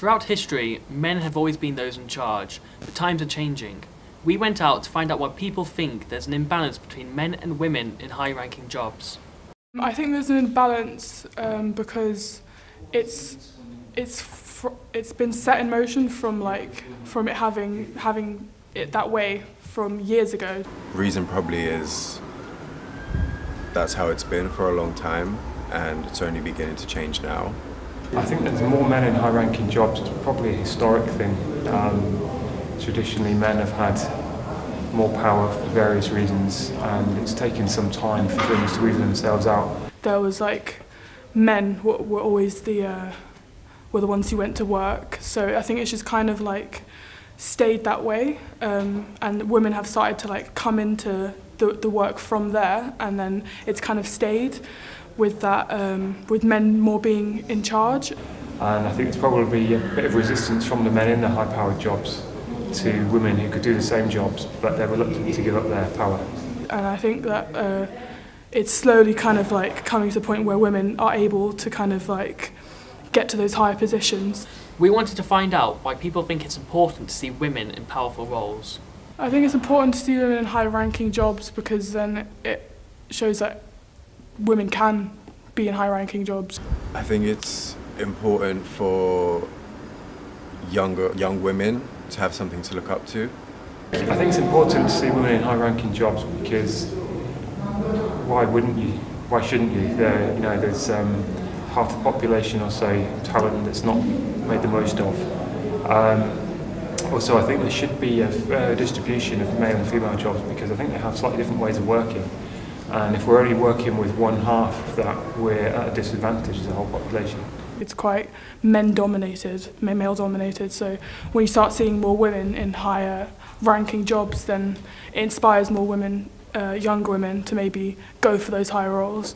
Throughout history, men have always been those in charge, but times are changing. We went out to find out why people think there's an imbalance between men and women in high-ranking jobs. I think there's an imbalance because it's been set in motion from it having it that way from years ago. Reason probably is that's how it's been for a long time, and it's only beginning to change now. I think there's more men in high-ranking jobs. It's probably a historic thing. Traditionally, men have had more power for various reasons, and it's taken some time for things to even themselves out. There was men were always were the ones who went to work. So I think it's just kind of stayed that way, and women have started to come into the work from there, and then it's kind of stayed with that, with men more being in charge. And I think there's probably a bit of resistance from the men in the high-powered jobs to women who could do the same jobs, but they're reluctant to give up their power. And I think that it's slowly kind of coming to the point where women are able to kind of get to those higher positions. We wanted to find out why people think it's important to see women in powerful roles. I think it's important to see women in high-ranking jobs because then it shows that women can be in high-ranking jobs. I think it's important for young women to have something to look up to. I think it's important to see women in high-ranking jobs because why wouldn't you? Why shouldn't you? There's half the population or so talent that's not made the most of. Also, I think there should be a fair distribution of male and female jobs because I think they have slightly different ways of working. And if we're only working with one half of that, we're at a disadvantage as a whole population. It's quite male-dominated, so when you start seeing more women in higher ranking jobs, then it inspires more women, younger women, to maybe go for those higher roles.